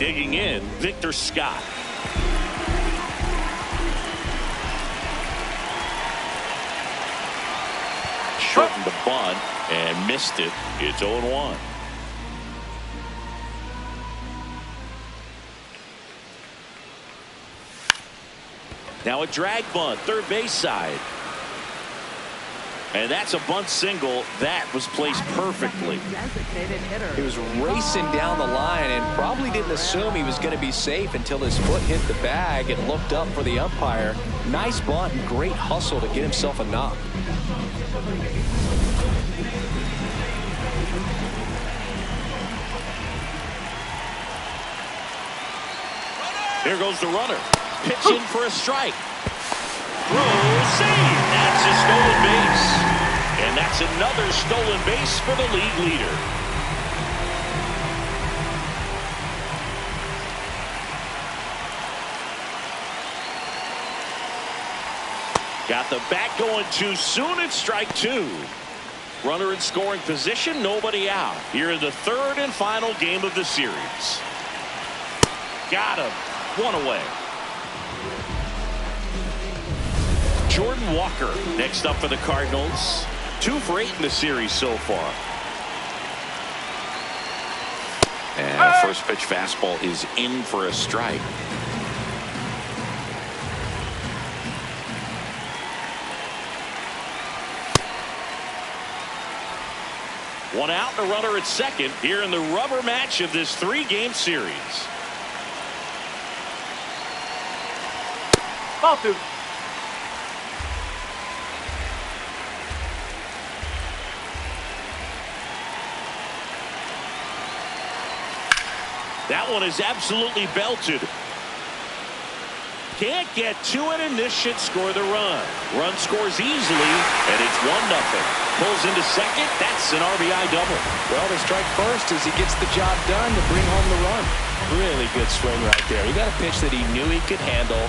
Digging in, Victor Scott. Shortened the bunt and missed it. It's 0-1. Now a drag bunt, third base side. And that's a bunt single that was placed perfectly. He was racing down the line and probably didn't assume he was going to be safe until his foot hit the bag and looked up for the umpire. Nice bunt and great hustle to get himself a knock. Here goes the runner. Pitch in for a strike. Throw, save. That's a stolen base. And that's another stolen base for the league leader. Got the bat going too soon. It's strike two. Runner in scoring position, nobody out. Here in the third and final game of the series. Got him. One away. Jordan Walker next up for the Cardinals. 2 for 8 in the series so far. And the first pitch fastball is in for a strike. One out and a runner at second here in the rubber match of this 3-game series. Ball 2. That one is absolutely belted. Can't get to it, and this should score the run. Run scores easily, and it's 1-0. Pulls into second. That's an RBI double. Well, the strike first as he gets the job done to bring home the run. Really good swing right there. He got a pitch that he knew he could handle,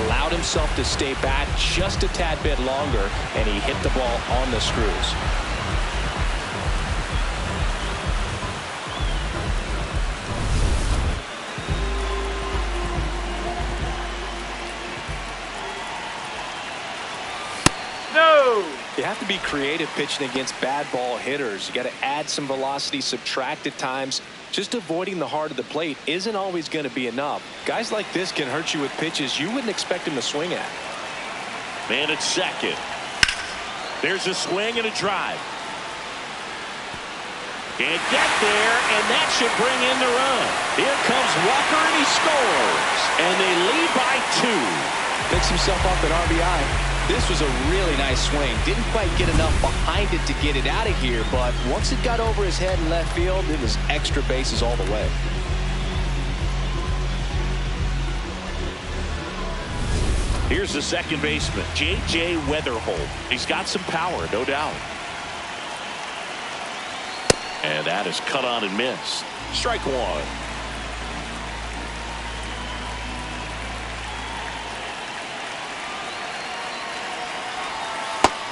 allowed himself to stay back just a tad bit longer, and he hit the ball on the screws. You have to be creative pitching against bad ball hitters. You got to add some velocity, subtract at times. Just avoiding the heart of the plate isn't always going to be enough. Guys like this can hurt you with pitches you wouldn't expect him to swing at. Man at second. There's a swing and a drive. Can't get there, and that should bring in the run. Here comes Walker, and he scores. And they lead by 2. Picks himself up at RBI. This was a really nice swing. Didn't quite get enough behind it to get it out of here, but once it got over his head in left field, it was extra bases all the way. Here's the second baseman, J.J. Weatherholt. He's got some power, no doubt. And that is cut on and missed. Strike 1.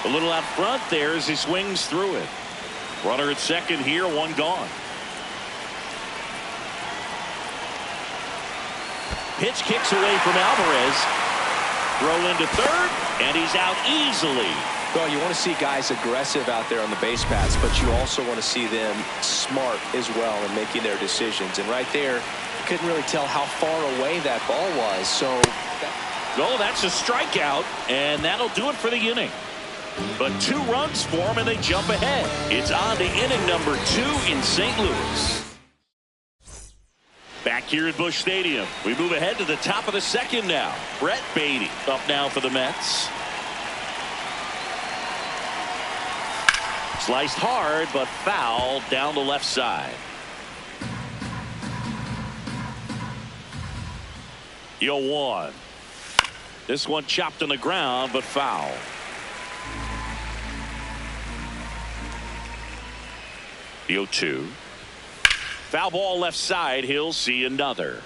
A little out front there as he swings through it. Runner at second here, 1 gone. Pitch kicks away from Alvarez. Throw into third, and he's out easily. Well, you want to see guys aggressive out there on the base paths, but you also want to see them smart as well in making their decisions. And right there, you couldn't really tell how far away that ball was. So, oh, that's a strikeout, and that'll do it for the inning. But 2 runs for them, and they jump ahead. It's on to inning number 2 in St. Louis. Back here at Busch Stadium, we move ahead to the top of the second now. Brett Baty up now for the Mets. Sliced hard, but foul down the left side. 0-1. This one chopped on the ground, but foul. The 0-2. Foul ball left side. He'll see another.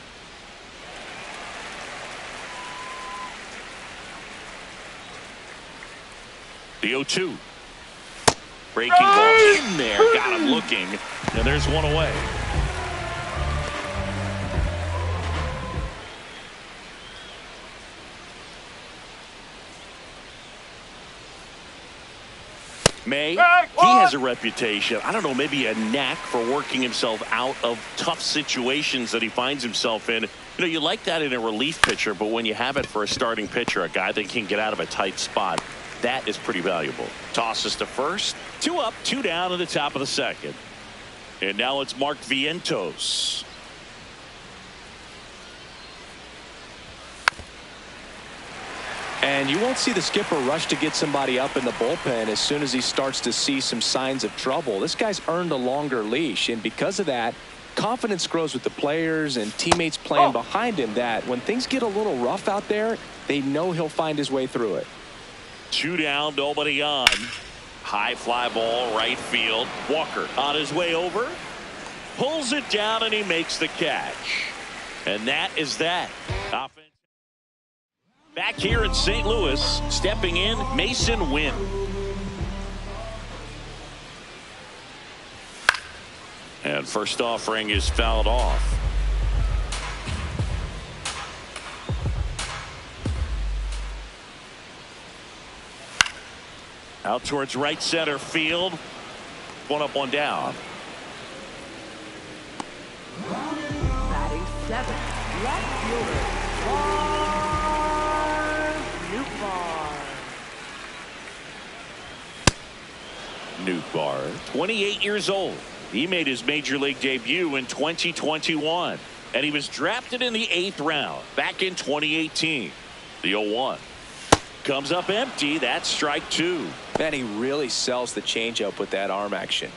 The 0-2. Breaking ball in there. Got him looking. And there's one away. May, he has a reputation, I don't know, maybe a knack for working himself out of tough situations that he finds himself in. You know, you like that in a relief pitcher, but when you have it for a starting pitcher, a guy that can get out of a tight spot, that is pretty valuable. Tosses to first. 2 up, 2 down in the top of the second. And now it's Mark Vientos. And you won't see the skipper rush to get somebody up in the bullpen as soon as he starts to see some signs of trouble. This guy's earned a longer leash, and because of that, confidence grows with the players and teammates playing behind him, that when things get a little rough out there, they know he'll find his way through it. 2 down, nobody on. High fly ball, right field. Walker on his way over. Pulls it down, and he makes the catch. And that is that. Offense. Back here in St. Louis, stepping in, Mason Wynn. And first offering is fouled off. Out towards right center field. 1 up, 1 down. Batting 7th, left fielder. Nootbaar, 28 years old. He made his major league debut in 2021, and he was drafted in the 8th round back in 2018. The 0-1 comes up empty. That's strike 2. Man, he really sells the changeup with that arm action.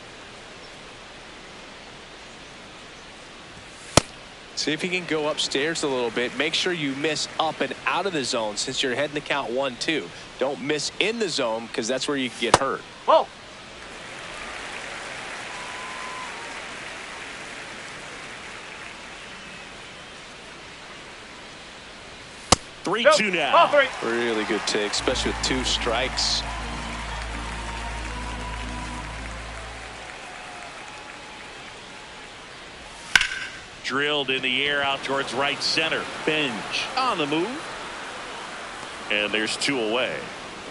See if he can go upstairs a little bit. Make sure you miss up and out of the zone since you're heading to count 1-2. Don't miss in the zone, because that's where you can get hurt. Whoa. 3-2 now. Really good take, especially with 2 strikes. Drilled in the air out towards right center. Bench on the move. And there's 2 away.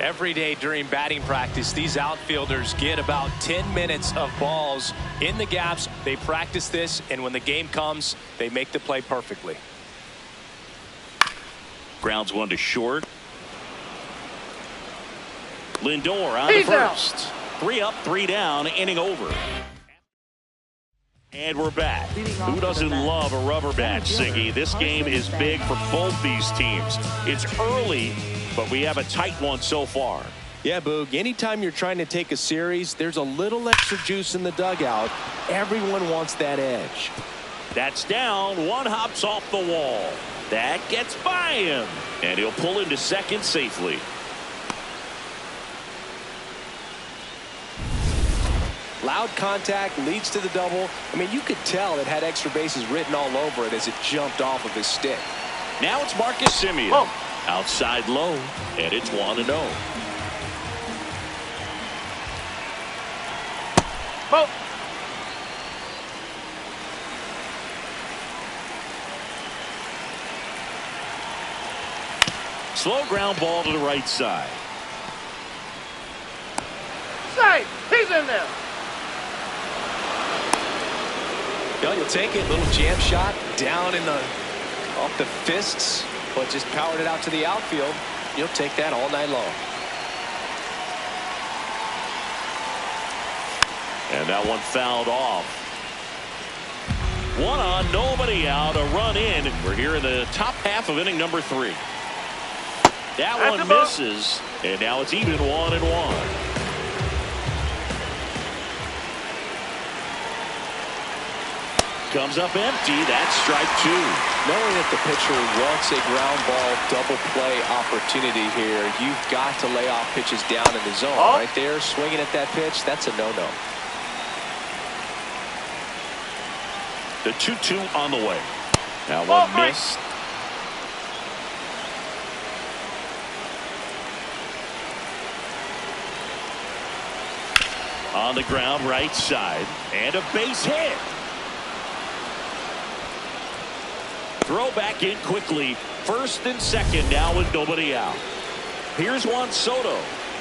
Every day during batting practice, these outfielders get about 10 minutes of balls in the gaps. They practice this, and when the game comes, they make the play perfectly. Grounds 1 to short. Lindor on the first. 3 up, 3 down, inning over. And we're back. Who doesn't love a rubber match, Siggy? This game is big for both these teams. It's early, but we have a tight one so far. Yeah, Boog, anytime you're trying to take a series, there's a little extra juice in the dugout. Everyone wants that edge. That's down. 1 hops off the wall. That gets by him. And he'll pull into second safely. Loud contact leads to the double. I mean, you could tell it had extra bases written all over it as it jumped off of his stick. Now it's Marcus Semien. Outside low, and it's 1-0. Slow ground ball to the right side. Safe. He's in there. Yeah, you'll take it. Little jam shot down in the off the fists, but just powered it out to the outfield. You'll take that all night long. And that one fouled off. 1 on, nobody out, a run in. We're here in the top half of inning number 3. That one misses, and now it's even 1-1. Comes up empty. That's strike 2. Knowing that the pitcher wants a ground ball double play opportunity here, you've got to lay off pitches down in the zone. Right there, swinging at that pitch, that's a no-no. The 2-2 on the way. That one missed. On the ground, right side, and a base hit. Throw back in quickly. First and second now with nobody out. Here's Juan Soto.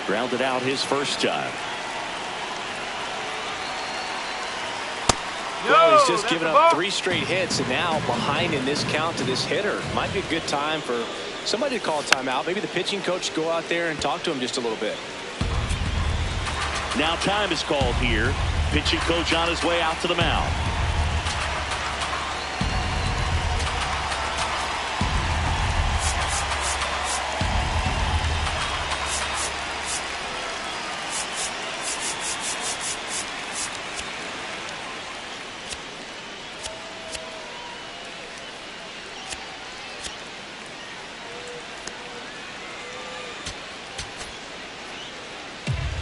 Grounded out his first time. Well, he's just given up 3 straight hits, and now behind in this count to this hitter. Might be a good time for somebody to call a timeout. Maybe the pitching coach go out there and talk to him just a little bit. Now time is called here. Pitching coach on his way out to the mound.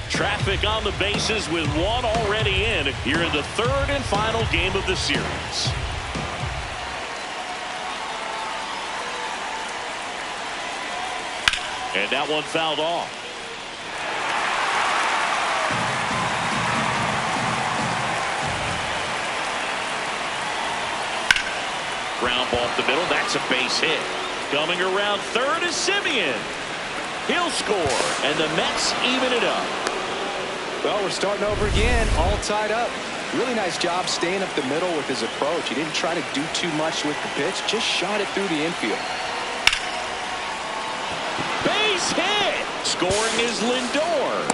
Traffic on the bases with one already in here in the 3rd and final game of the series. And that one fouled off. Ground ball up the middle. That's a base hit. Coming around 3rd is Simeon. He'll score, and the Mets even it up. Well, we're starting over again, all tied up. Really nice job staying up the middle with his approach. He didn't try to do too much with the pitch, just shot it through the infield. Base hit! Scoring is Lindor.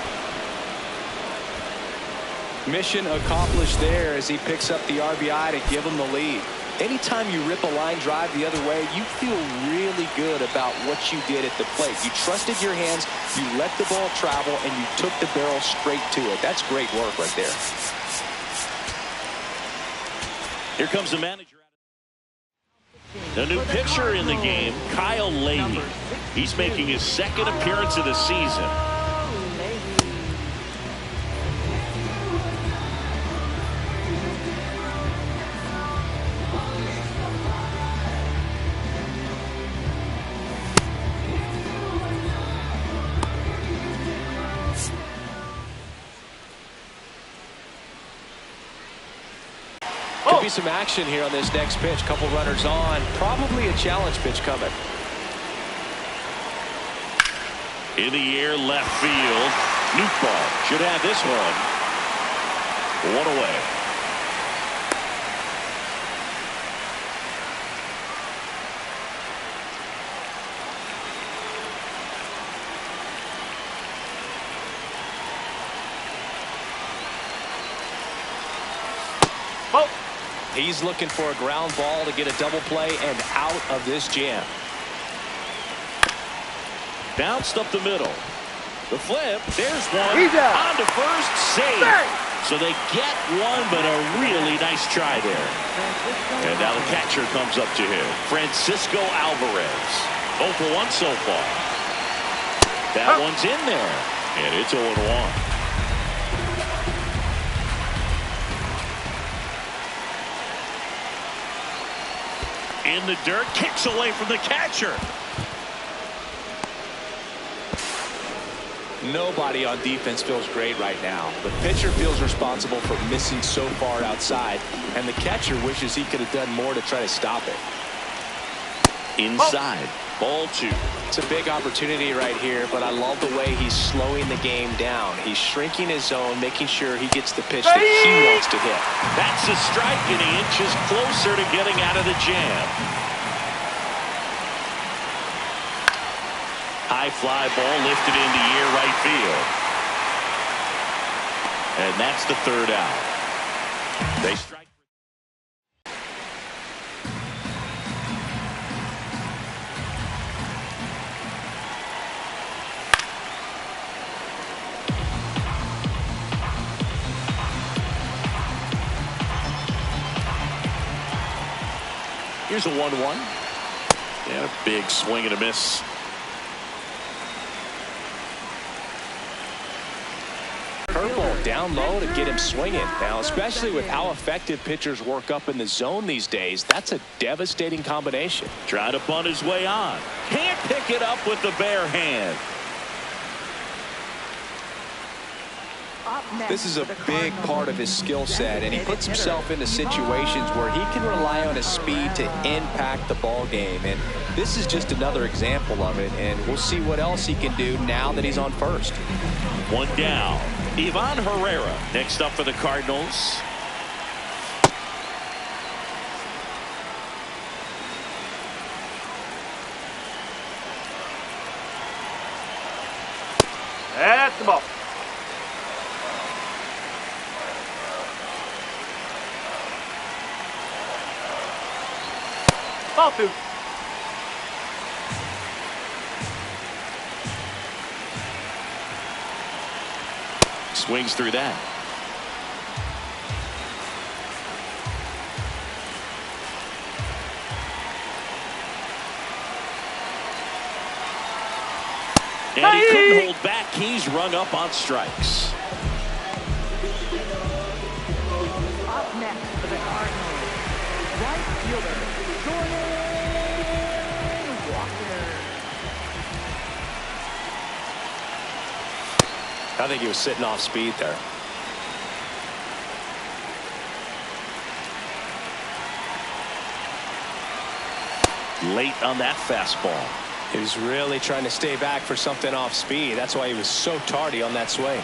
Mission accomplished there as he picks up the RBI to give him the lead. Anytime you rip a line drive the other way, you feel really good about what you did at the plate. You trusted your hands, you let the ball travel, and you took the barrel straight to it. That's great work right there. Here comes the manager. The new pitcher in the game, Kyle Leahy. He's making his 2nd appearance of the season. Could be some action here on this next pitch. Couple runners on. Probably a challenge pitch coming. In the air, left field. Newtball should have this one. 1 away. He's looking for a ground ball to get a double play and out of this jam. Bounced up the middle. The flip. There's one. He's out. On to first. Save. So they get one, but a really nice try there. And now the catcher comes up to him. Francisco Alvarez. 0 for 1 so far. That one's in there. And it's 0-1. In the dirt, kicks away from the catcher. Nobody on defense feels great right now. The pitcher feels responsible for missing so far outside, and the catcher wishes he could have done more to try to stop it. Inside, ball 2. It's a big opportunity right here, but I love the way he's slowing the game down. He's shrinking his zone, making sure he gets the pitch that he wants to hit. That's a strike, and he inches closer to getting out of the jam. High fly ball lifted into air right field. And that's the 3rd out. They strike. Here's a 1-1. And a big swing and a miss. Curveball down low to get him swinging. Now, especially with how effective pitchers work up in the zone these days, that's a devastating combination. Trying to bunt his way on. Can't pick it up with the bare hand. This is a big part of his skill set, and he puts himself into situations where he can rely on his speed to impact the ball game. And this is just another example of it, and we'll see what else he can do now that he's on first. 1 down. Ivan Herrera next up for the Cardinals. That's the ball. Ball two. Swings through that. And he couldn't hold back. He's rung up on strikes. Up next for the Cardinals, right fielder, Jordan Walker. I think he was sitting off speed there. Late on that fastball. He was really trying to stay back for something off speed. That's why he was so tardy on that swing.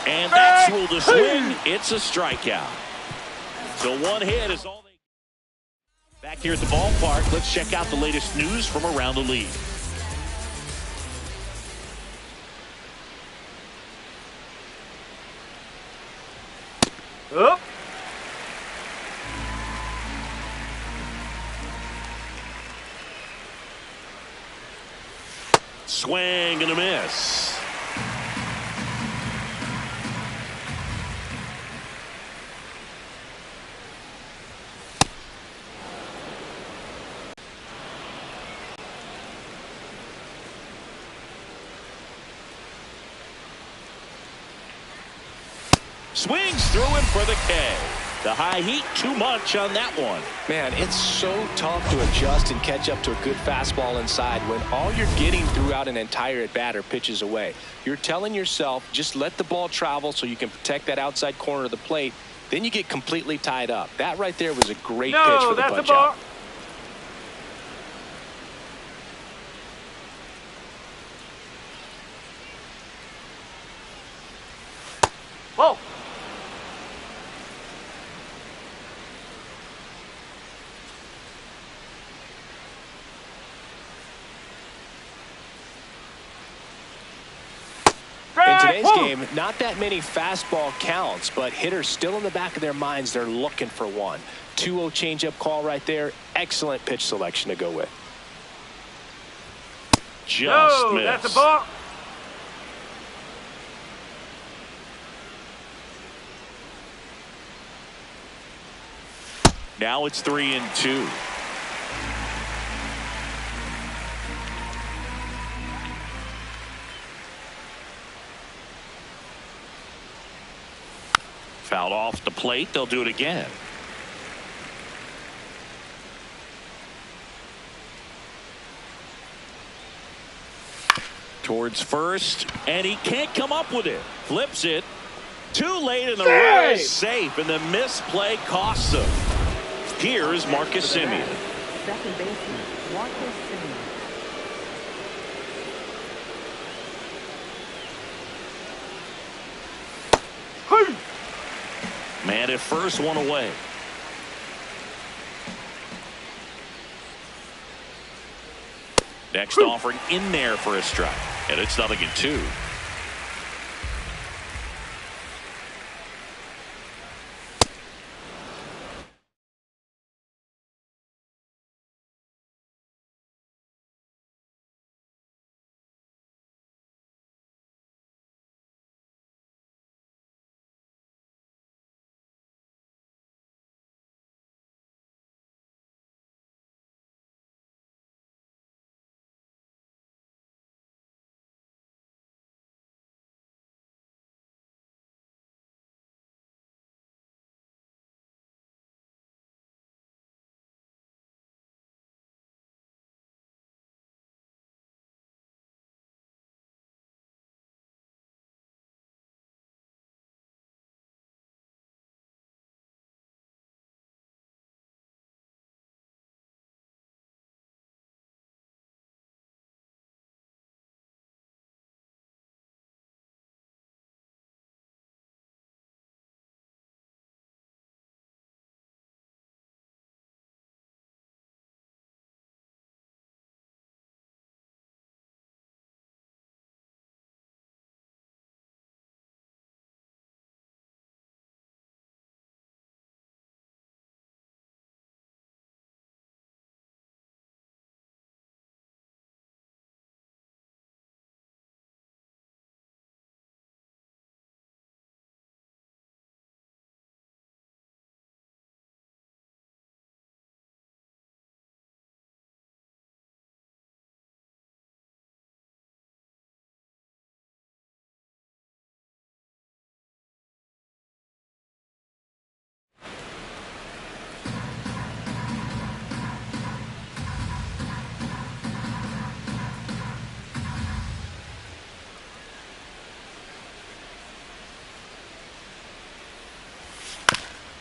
And that's ruled a swing. It's a strikeout. So one hit is all they. Back here at the ballpark, let's check out the latest news from around the league. Up. Swing and a miss. Swings through him for the K. The high heat, too much on that one. Man, it's so tough to adjust and catch up to a good fastball inside when all you're getting throughout an entire at-bat are pitches away. You're telling yourself, just let the ball travel so you can protect that outside corner of the plate. Then you get completely tied up. That right there was a great pitch for the punch out. Whoa. In today's game, not that many fastball counts, but hitters still in the back of their minds, they're looking for one. 2-0 changeup call right there. Excellent pitch selection to go with. Just missed. That's a ball. Now it's 3-2. Fouled off the plate. They'll do it again. Towards first, and he can't come up with it. Flips it. Too late, and the run is safe, and the misplay costs him. Here is Marcus Semien. Second baseman, Marcus Semien. Man at first, one away. Next offering in there for a strike, and it's 0-2.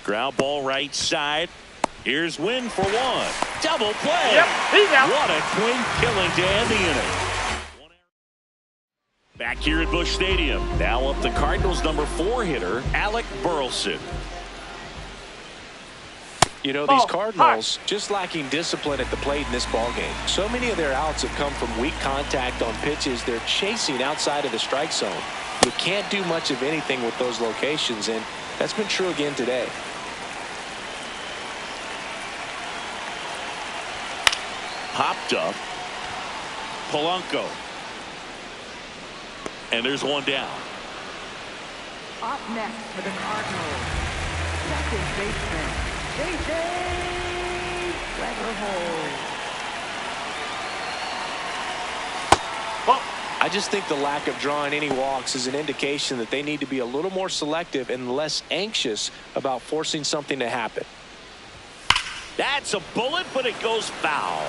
Ground ball right side. Here's Wynn for one. Double play. Yep, he's out. What a clean killing to end the inning. Back here at Busch Stadium. Now up the Cardinals' number 4 hitter, Alec Burleson. You know, these Cardinals just lacking discipline at the plate in this ballgame. So many of their outs have come from weak contact on pitches they're chasing outside of the strike zone. You can't do much of anything with those locations, and that's been true again today. Popped up. Polanco. And there's one down. Up next for the Cardinals, second baseman, J.J. I just think the lack of drawing any walks is an indication that they need to be a little more selective and less anxious about forcing something to happen. That's a bullet, but it goes foul.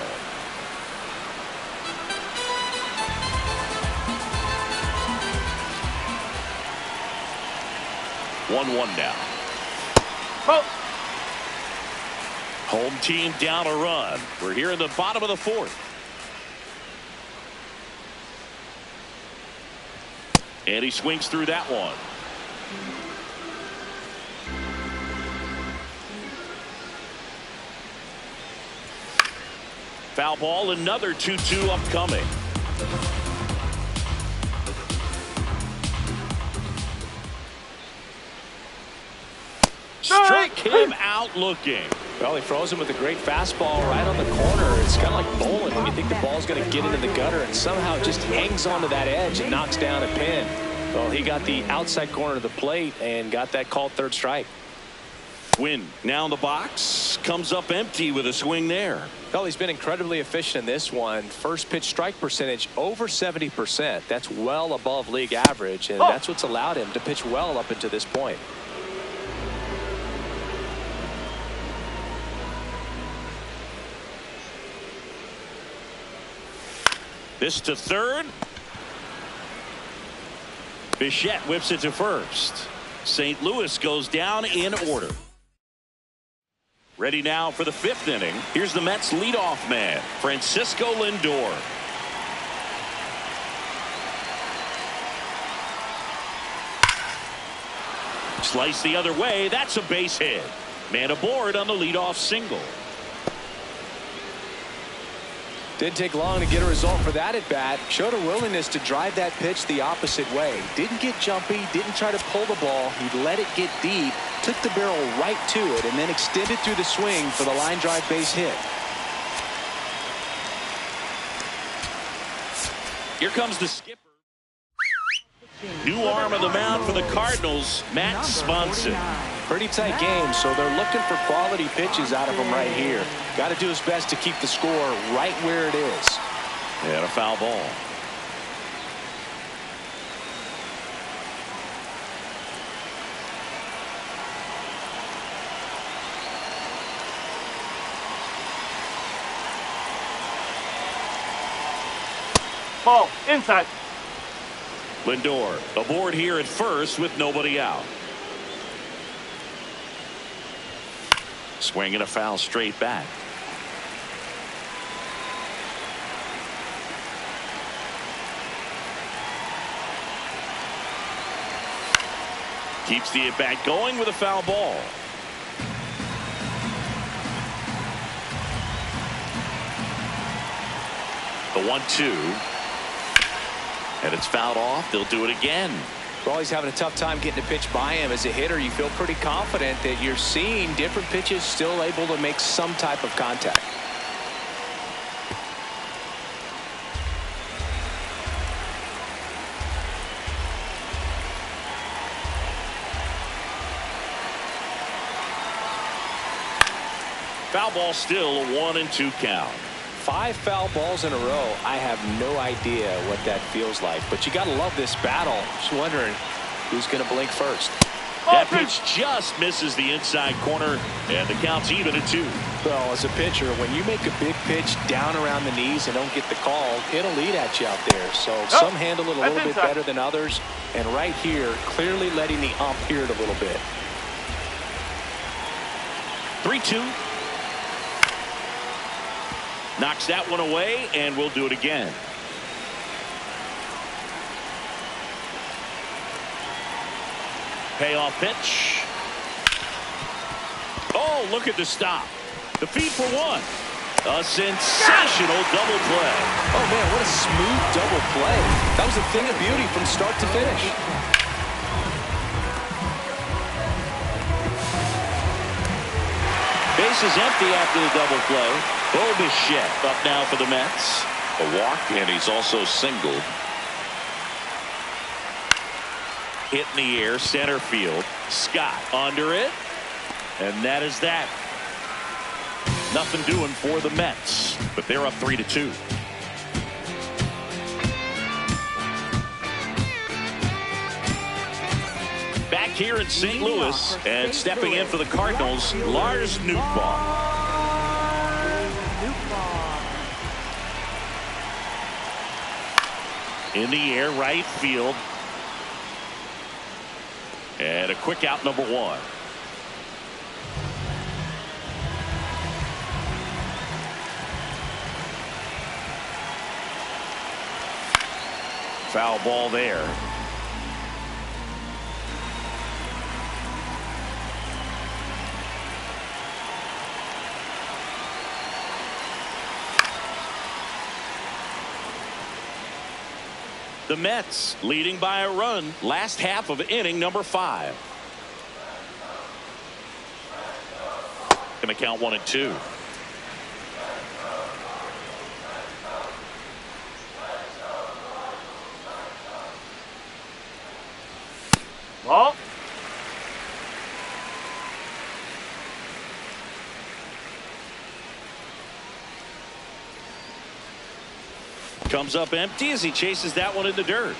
One now. Home team down a run. We're here in the bottom of the 4th. And he swings through that one. Foul ball, another 2-2 upcoming. Struck him out looking. Well, he froze him with a great fastball right on the corner. It's kind of like bowling when you think the ball's going to get into the gutter, and somehow it just hangs onto that edge and knocks down a pin. Well, he got the outside corner of the plate and got that called third strike. Wynn now in the box, comes up empty with a swing there. Well, he's been incredibly efficient in this one. First pitch strike percentage over 70%. That's well above league average, and that's what's allowed him to pitch well up until this point. This to third. Bichette whips it to first. St. Louis goes down in order. Ready now for the 5th inning. Here's the Mets leadoff man, Francisco Lindor. Slice the other way. That's a base hit. Man aboard on the leadoff single. Didn't take long to get a result for that at bat. Showed a willingness to drive that pitch the opposite way. Didn't get jumpy, didn't try to pull the ball. He let it get deep, took the barrel right to it, and then extended through the swing for the line drive base hit. Here comes the skipper. New arm of the mound for the Cardinals, Matt Swanson. Pretty tight game, so they're looking for quality pitches out of him right here. Got to do his best to keep the score right where it is. And a foul ball. Ball inside. Lindor aboard here at first with nobody out. Swinging a foul straight back. Keeps the at-bat going with a foul ball. The 1-2. And it's fouled off. They'll do it again. Well, he's having a tough time getting a pitch by him. As a hitter, you feel pretty confident that you're seeing different pitches still able to make some type of contact. Foul ball, still a 1-2 count. 5 foul balls in a row. I have no idea what that feels like, but you got to love this battle. Just wondering who's going to blink first. That pitch just misses the inside corner, and the count's even at 2. Well, as a pitcher, when you make a big pitch down around the knees and don't get the call, it'll eat at you out there. So some handle it a little bit better than others, and right here, clearly letting the ump hear it a little bit. 3-2. Knocks that one away, and we'll do it again. Payoff pitch. Oh, look at the stop. The feed for one. A sensational double play. Oh, man, what a smooth double play. That was a thing of beauty from start to finish. Base is empty after the double play. Bichette up now for the Mets. A walk, and he's also singled. Hit in the air, center field. Scott under it. And that is that. Nothing doing for the Mets, but they're up 3-2. Back here in St. Louis, and stepping in for the Cardinals, Lars Nootbaar. In the air, right field. And a quick out, number one. Foul ball there. The Mets leading by a run, last half of inning number 5. Going to count 1-2. Ball. Comes up empty as he chases that one in the dirt.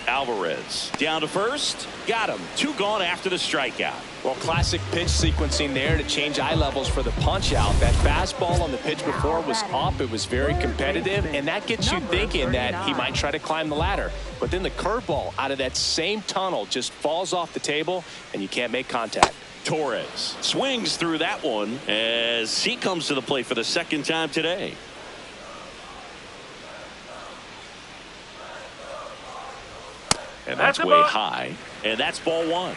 Alvarez down to first. Got him. 2 gone after the strikeout. Well, classic pitch sequencing there to change eye levels for the punch out. That fastball on the pitch before was up. It was very competitive, and that gets you thinking that he might try to climb the ladder. But then the curveball out of that same tunnel just falls off the table, and you can't make contact. Torres swings through that one as he comes to the plate for the second time today. And that's way high. And that's ball 1.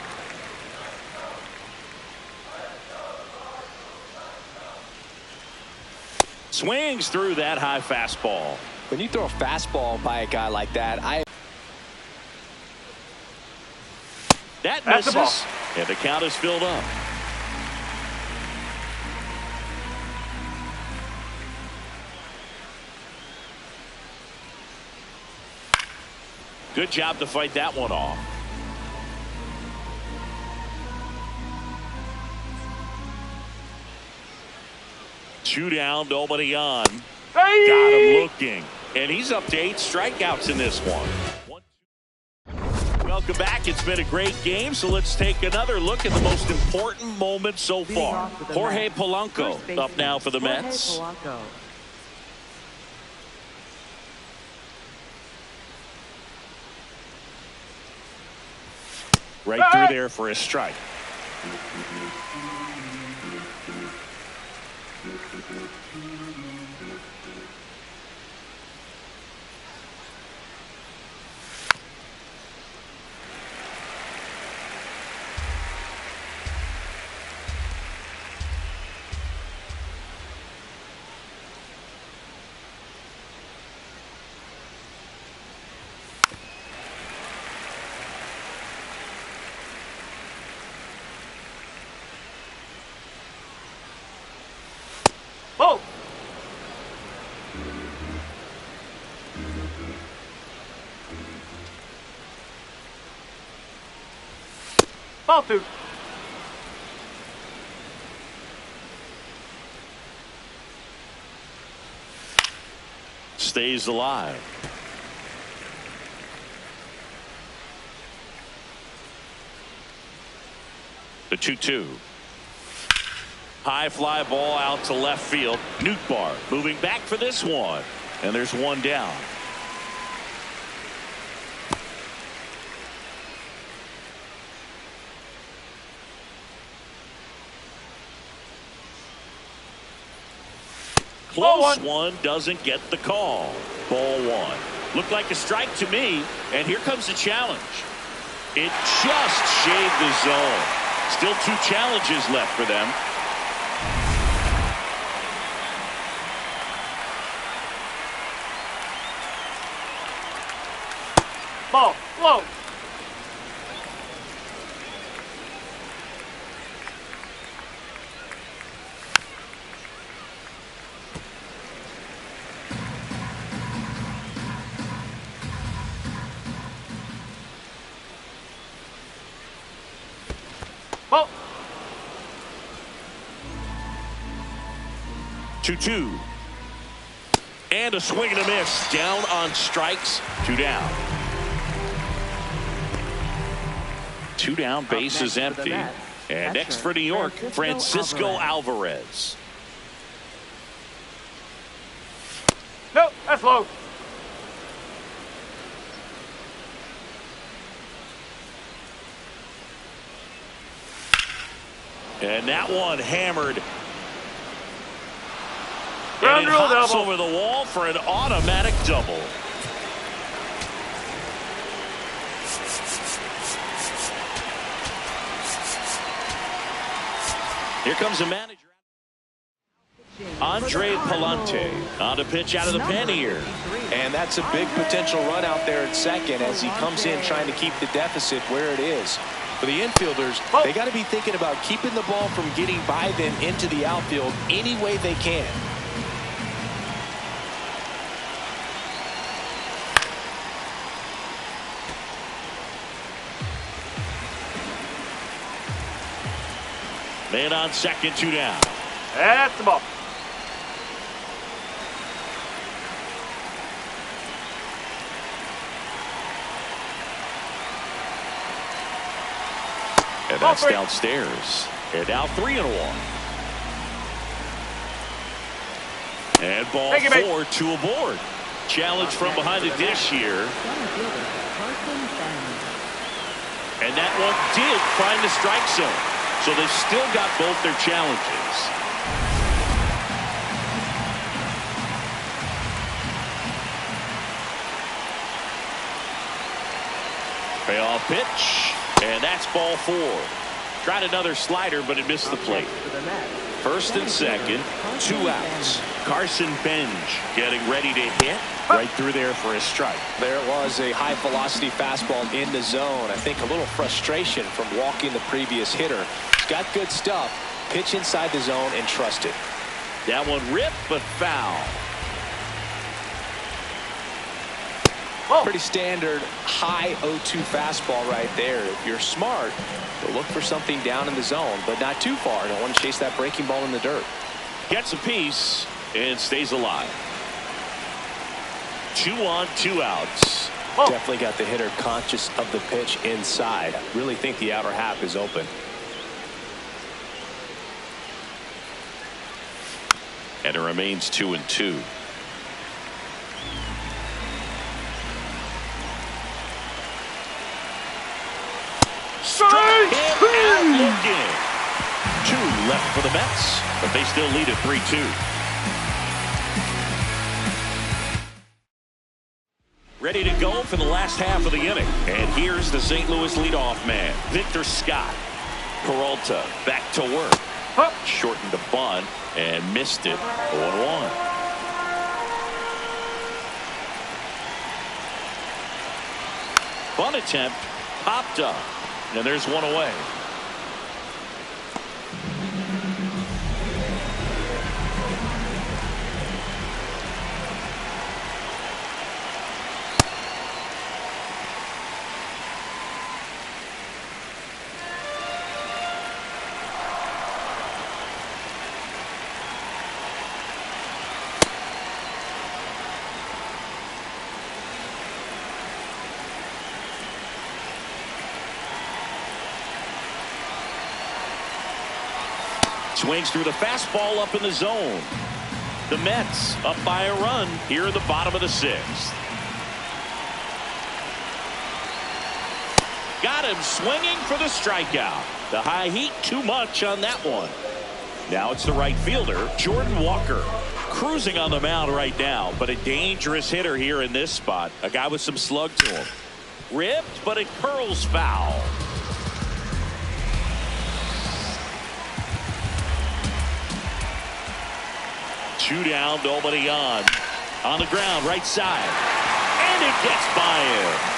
Swings through that high fastball. When you throw a fastball by a guy like that, that misses. And the count is filled up. Good job to fight that one off. Two down, nobody on. Hey! Got him looking. And he's up to 8 strikeouts in this one. Welcome back. It's been a great game, so let's take another look at the most important moment so far. Jorge Polanco up now for the Mets. Right through there for a strike. Oh! Ball 2. Stays alive. The 2-2. High fly ball out to left field. Nootbaar moving back for this one. And there's one down. Close one doesn't get the call. Ball one. Looked like a strike to me, and here comes the challenge. It just shaved the zone. Still 2 challenges left for them. Ball, low. Ball. 2-2. And a swing and a miss. Down on strikes. 2 down. 2 down, base is empty. And next for New York, Francisco Alvarez. No, that's low. And that one hammered. Ground And it rule hops double. over the wall for an automatic double. Here comes the manager. Andre Palante on to pitch out of the pen here. And that's a big potential run out there at second as he comes in trying to keep the deficit where it is. For the infielders, they got to be thinking about keeping the ball from getting by them into the outfield any way they can. Man on second, 2 down. That's the ball. And that's downstairs. And now 3-1. And ball 4, 2 aboard. Challenge from behind the dish here. And that one did find the strike zone. So they've still got both their challenges. Payoff pitch. And that's ball 4. Tried another slider, but it missed the plate. First and second, 2 outs. Carson Benj getting ready to hit. Right through there for a strike. There it was, a high velocity fastball in the zone. I think a little frustration from walking the previous hitter. He's got good stuff. Pitch inside the zone and trust it. That one ripped but foul. Pretty standard high 0-2 fastball right there. If you're smart, you'll look for something down in the zone, but not too far. Don't want to chase that breaking ball in the dirt. Gets a piece and stays alive. 2 on, 2 outs. Definitely got the hitter conscious of the pitch inside. Really think the outer half is open. And it remains 2-2. Strike! Him out looking. 2 left for the Mets, but they still lead at 3-2. Ready to go for the last half of the inning. And here's the St. Louis leadoff man, Victor Scott. Peralta back to work. Shortened the bunt and missed it. 0-1. Bunt attempt popped up. And there's one away. Swings through the fastball up in the zone. The Mets up by a run here in the bottom of the 6th. Got him swinging for the strikeout. The high heat too much on that one. Now it's the right fielder, Jordan Walker. cruising on the mound right now, but a dangerous hitter here in this spot. A guy with some slug to him. Ripped, but it curls foul. Two down, nobody on. On the ground, right side. And it gets by him.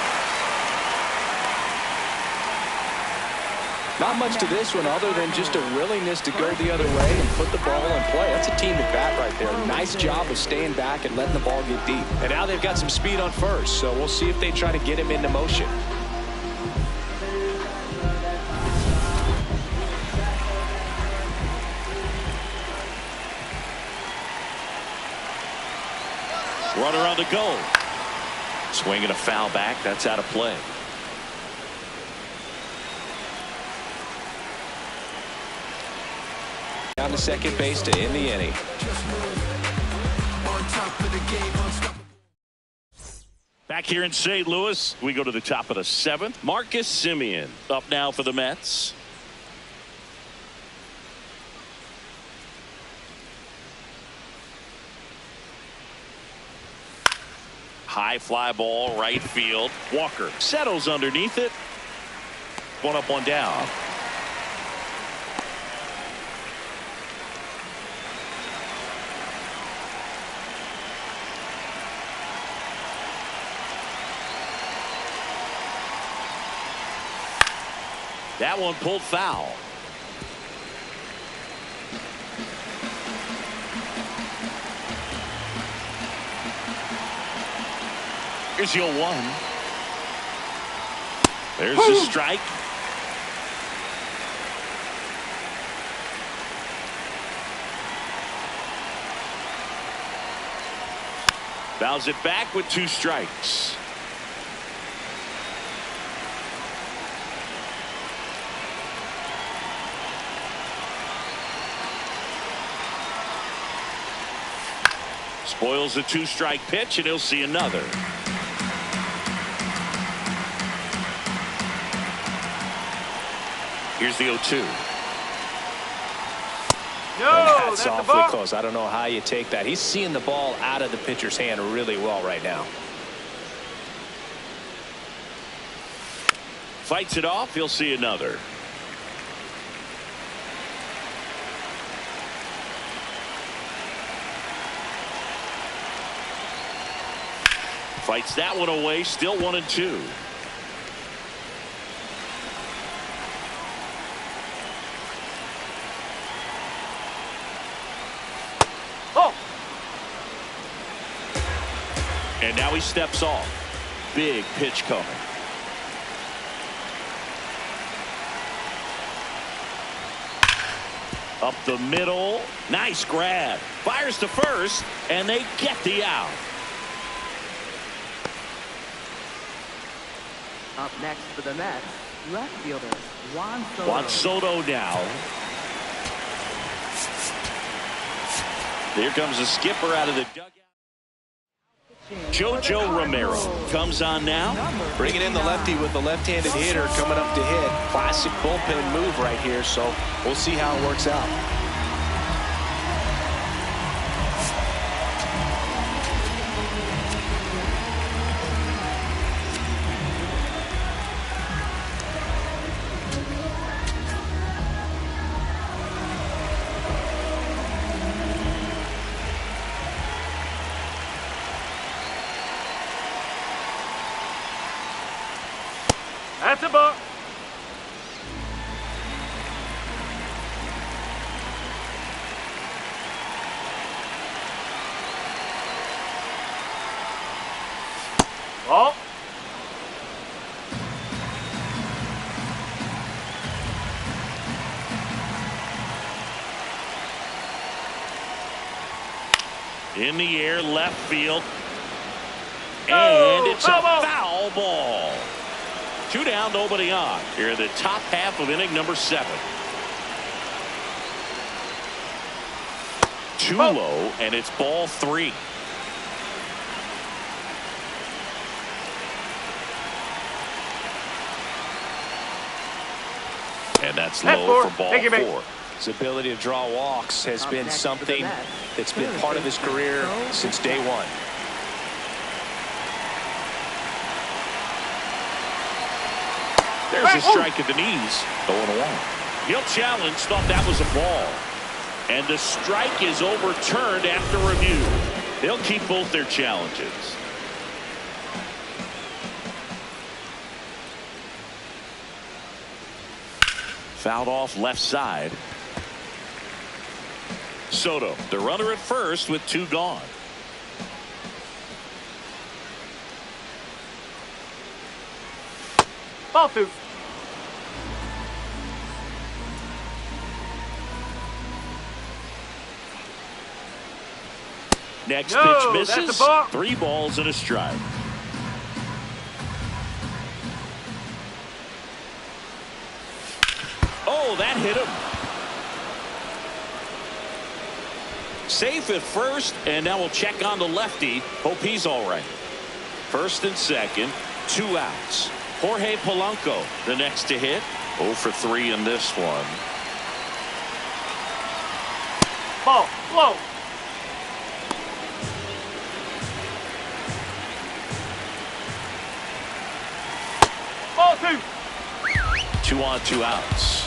Not much to this one other than just a willingness to go the other way and put the ball in play. That's a team at bat right there. Nice job of staying back and letting the ball get deep. And now they've got some speed on first, so we'll see if they try to get him into motion. Runner on the go. Swinging a foul back. That's out of play. Down to second base to end the inning. Back here in St. Louis, we go to the top of the 7th. Marcus Semien up now for the Mets. High fly ball, right field. Walker settles underneath it. One up, one down. That one pulled foul. Here's your 1. There's the strike. Fouls it back with 2 strikes. Spoils a 2-strike pitch, and he'll see another. Here's the 0-2. No, that's that's awfully close. I don't know how you take that. He's seeing the ball out of the pitcher's hand really well right now. Fights it off. He'll see another. Fights that one away. Still 1-2. Oh. And now he steps off. Big pitch coming. Up the middle. Nice grab. Fires to first, and they get the out. Up next for the Mets, left fielder Juan Soto. Juan Soto now. Here comes the skipper out of the dugout. Jojo Romero comes on now. Bringing in the lefty with the left-handed hitter coming up to hit. Classic bullpen move right here, so we'll see how it works out. That's a ball. Ball. In the air, left field. Oh, And it's a foul ball. 2 down, nobody on. Here in the top half of inning number 7. Too low, and it's ball 3. And that's low for ball 4. His ability to draw walks has been something that's been part of his career since day one. There's a strike at the knees. 0-1. He'll challenge, thought that was a ball. And the strike is overturned after review. They'll keep both their challenges. Fouled off left side. Soto, the runner at first with 2 gone. Ball 2. Next No, pitch that's misses. a ball. 3 balls and a strike. Oh, that hit him. Safe at first, and now we'll check on the lefty. Hope he's all right. First and second, 2 outs. Jorge Polanco, the next to hit. 0 for 3 in this one. Ball. Low. Ball 2. 2 on, 2 outs.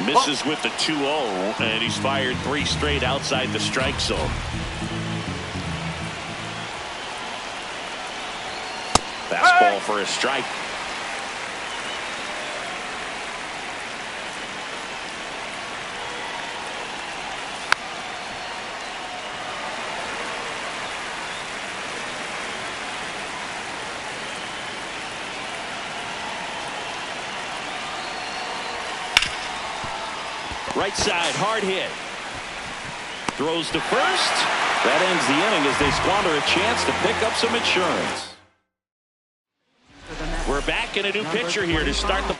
Misses with the 2-0, and he's fired 3 straight outside the strike zone. Fastball for a strike. Right side, hard hit. Throws to first. That ends the inning as they squander a chance to pick up some insurance. We're back in a new pitcher here to start the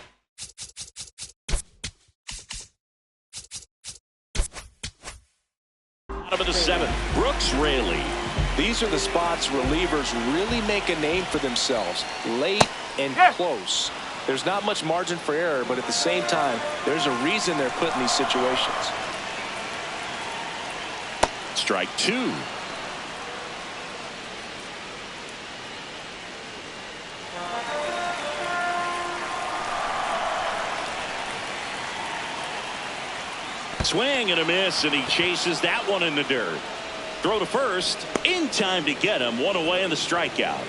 bottom of the 7th. Brooks Raley. These are the spots relievers really make a name for themselves. Late and close. There's not much margin for error, but at the same time, there's a reason they're put in these situations. Strike 2. Swing and a miss, and he chases that one in the dirt. Throw to first, in time to get him. 1 away in the strikeout.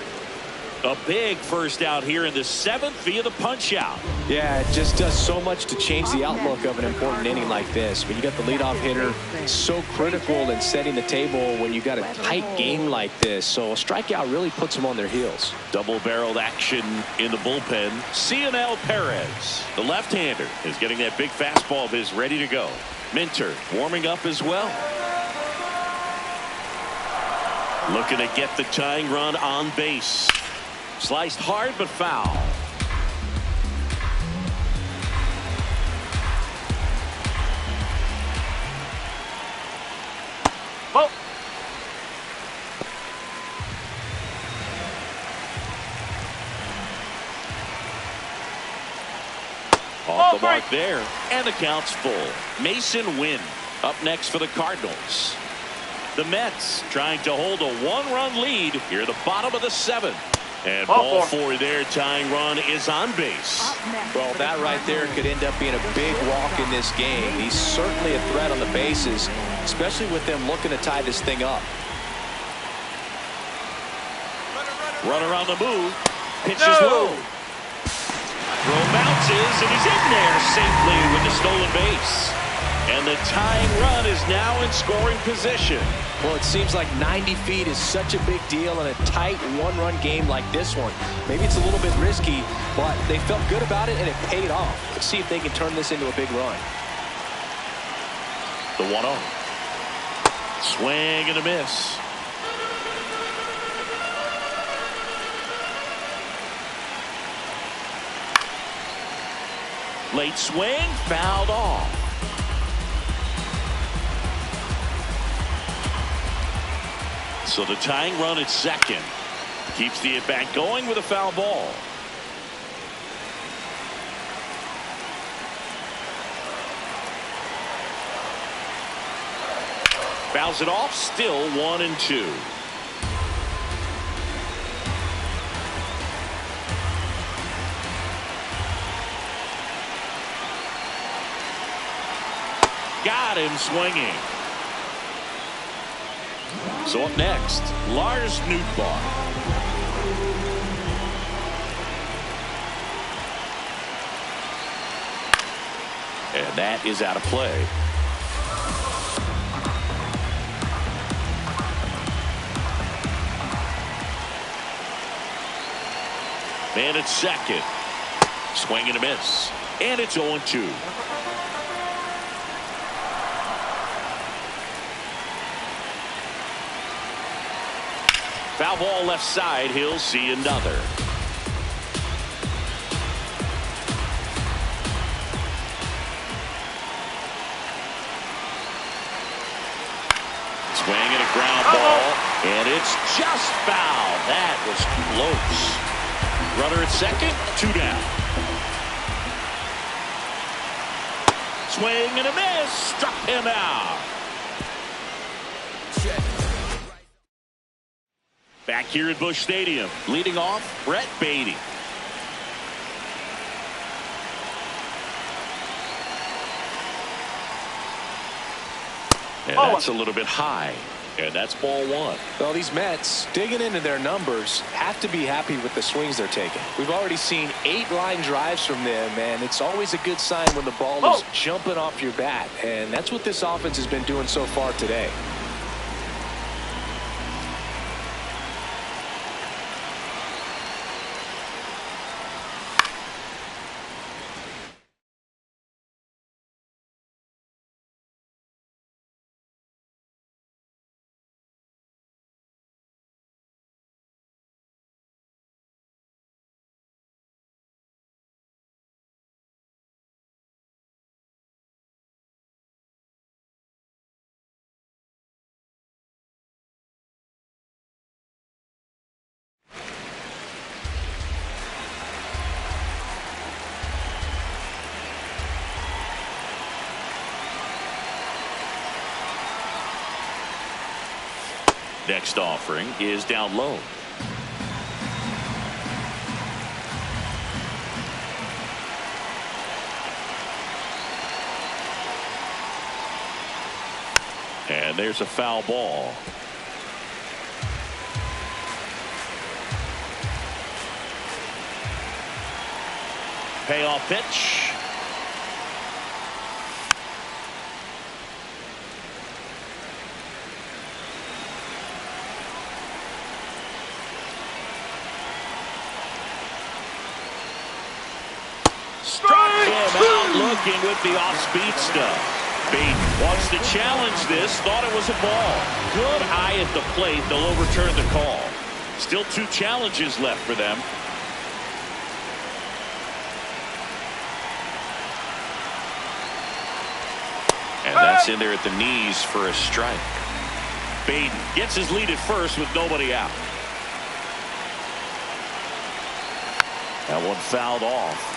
A big first out here in the 7th via the punch out. Yeah, it just does so much to change the outlook of an important inning like this. When you got the leadoff hitter, so critical in setting the table when you got a tight game like this. So a strikeout really puts them on their heels. Double-barreled action in the bullpen. Cionel Perez, the left-hander, is getting that big fastball of his ready to go. Minter warming up as well. Looking to get the tying run on base. Sliced hard but foul. Ball. Off the mark there, and the count's full. Mason Wynn up next for the Cardinals. The Mets trying to hold a 1-run lead here at the bottom of the 7th. And ball 4 there. Tying run is on base. Well, that right there could end up being a big walk in this game. He's certainly a threat on the bases, especially with them looking to tie this thing up. Runner on the move. Pitches low. Throw bounces, and he's in there safely with the stolen base. And the tying run is now in scoring position. Well, it seems like 90 feet is such a big deal in a tight 1-run game like this one. Maybe it's a little bit risky, but they felt good about it, and it paid off. Let's see if they can turn this into a big run. The 1-0. Swing and a miss. Late swing, fouled off. So the tying run at second keeps the at-bat going with a foul ball. Fouls it off, still 1-2. Got him swinging. So up next, Lars Nootbaar. And that is out of play. And it's second. Swing and a miss. And it's 0-2. Foul ball left side. He'll see another. Swing and a ground ball. And it's just foul. That was close. Runner at second. 2 down. Swing and a miss. Struck him out. Back here at Busch Stadium, leading off, Brett Beatty. And that's a little bit high. And that's ball 1. Well, these Mets, digging into their numbers, have to be happy with the swings they're taking. We've already seen 8 line drives from them, and it's always a good sign when the ball is jumping off your bat. And that's what this offense has been doing so far today. Next offering is down low. And there's a foul ball. Payoff pitch. Struck him out looking with the off-speed stuff. Beatty wants to challenge this. Thought it was a ball. Good eye at the plate. They'll overturn the call. Still 2 challenges left for them. And that's in there at the knees for a strike. Beatty gets his lead at first with nobody out. That one fouled off.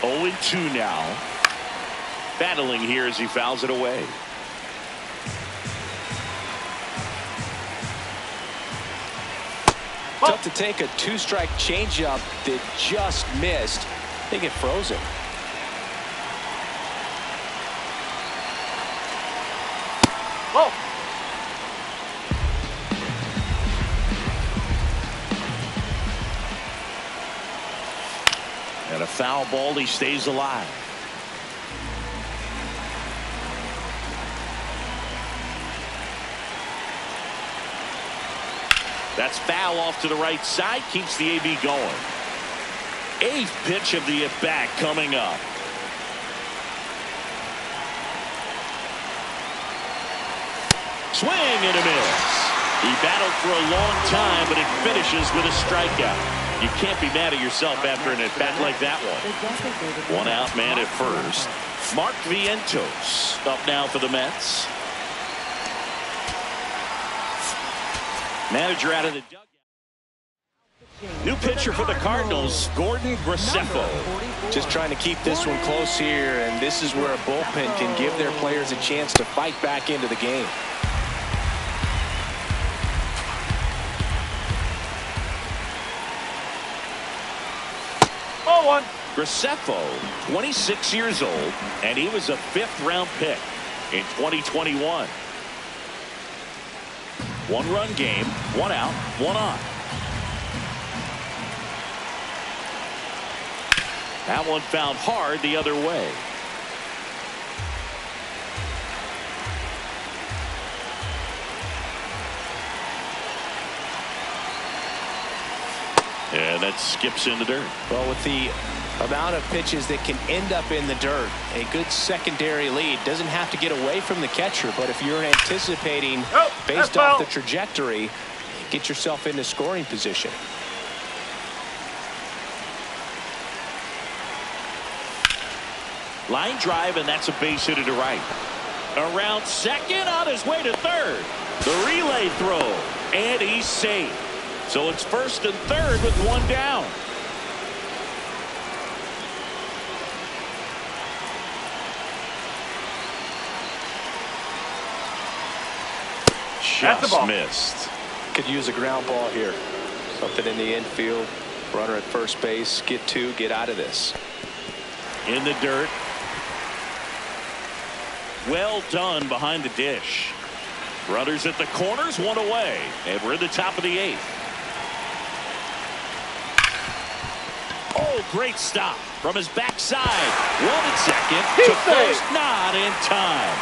0-2 now. Battling here as he fouls it away. Tough to take a 2-strike changeup that just missed. They get frozen. Whoa. And a foul ball. He stays alive. That's foul off to the right side. Keeps the AB going. 8th pitch of the at-bat coming up. Swing and a miss. He battled for a long time, but it finishes with a strikeout. You can't be mad at yourself after an at-bat like that one. 1 out man at first. Mark Vientos up now for the Mets. Manager out of the dugout. New pitcher for the Cardinals, Gordon Graceffo. Just trying to keep this one close here, and this is where a bullpen can give their players a chance to fight back into the game. Oh, one. Graceffo, 26 years old, and he was a 5th-round pick in 2021. 1-run game, 1 out, 1 on. That one found hard the other way. And that skips in the dirt. Well, with the amount of pitches that can end up in the dirt, a good secondary lead doesn't have to get away from the catcher, but if you're anticipating based off the trajectory, get yourself into scoring position. Line drive, and that's a base hit to right. Around second, on his way to third. The relay throw, and he's safe. So it's 1st and 3rd with 1 down. Just missed. Could use a ground ball here. Something in the infield. Runner at first base. Get 2. Get out of this. In the dirt. Well done behind the dish. Runners at the corners, 1 away. And we're in the top of the 8th. Oh, great stop from his backside. 1 at second. To first, not in time.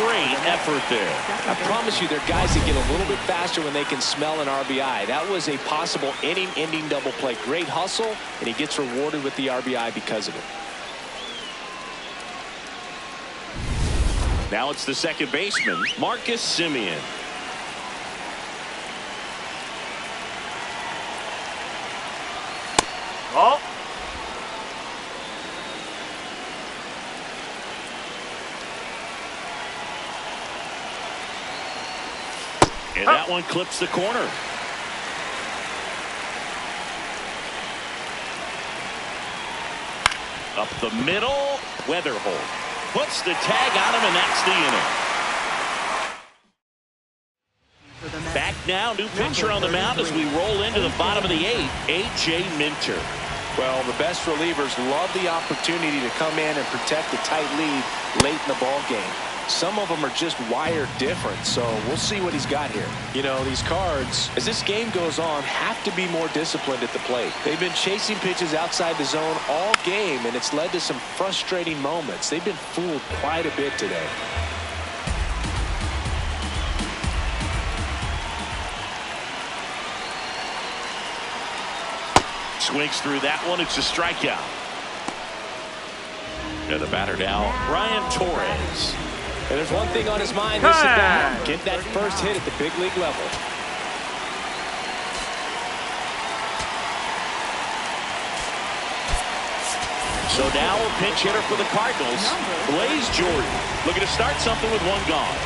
Great effort there. I promise you, there are guys that get a little bit faster when they can smell an RBI. That was a possible inning-ending double play. Great hustle, and he gets rewarded with the RBI because of it. Now it's the second baseman, Marcus Semien. Oh. And that one clips the corner. Up the middle, Weatherholt puts the tag on him, and that's the inning. Back now, new pitcher on the mound as we roll into the bottom of the 8th, A.J. Minter. Well, the best relievers love the opportunity to come in and protect a tight lead late in the ball game. Some of them are just wired different, so we'll see what he's got here. You know, these Cards, as this game goes on, have to be more disciplined at the plate. They've been chasing pitches outside the zone all game, and it's led to some frustrating moments. They've been fooled quite a bit today. Swings through that one. It's a strikeout. And the batter now, Ryan Torres. And there's one thing on his mind this at bat. Get that first hit at the big league level. So now a pinch hitter for the Cardinals, Blaze Jordan, looking to start something with 1 gone.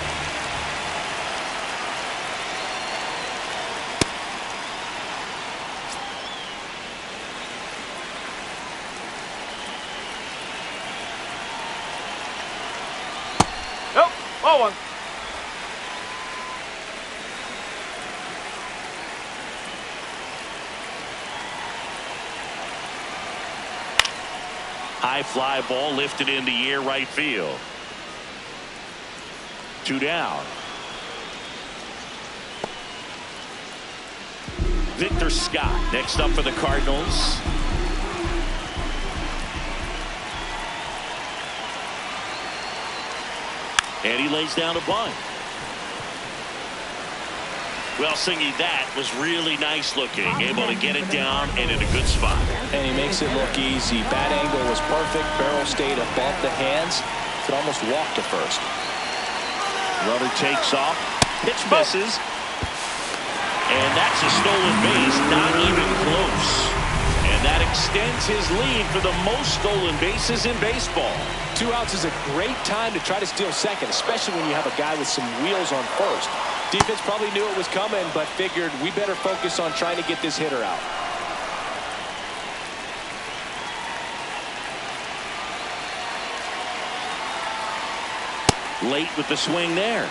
Oh, 1. High fly ball lifted in the air, right field. 2 down. Victor Scott next up for the Cardinals. And he lays down a bunt. Well, Singy, that was really nice looking. Able to get it down and in a good spot. And he makes it look easy. Bat angle was perfect. Barrel stayed above the hands. Could almost walk to first. Runner takes off. Pitch misses. And that's a stolen base. Not even close. And that extends his lead for the most stolen bases in baseball. 2 outs is a great time to try to steal second, especially when you have a guy with some wheels on first. Defense probably knew it was coming, but figured we better focus on trying to get this hitter out. late with the swing there.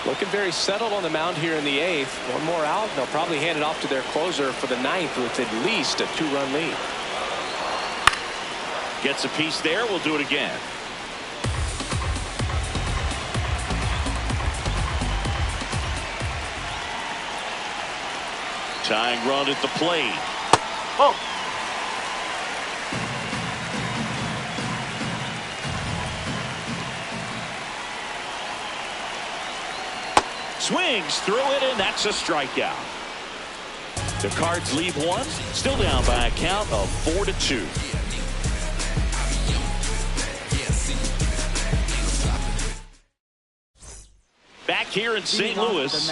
Looking very settled on the mound here in the 8th. One more out, and they'll probably hand it off to their closer for the 9th with at least a 2-run lead. Gets a piece there. We'll do it again. Tying run at the plate. Oh. Swings through it, and that's a strikeout. The Cards leave one, still down by a count of 4-2. Back here in St. Louis.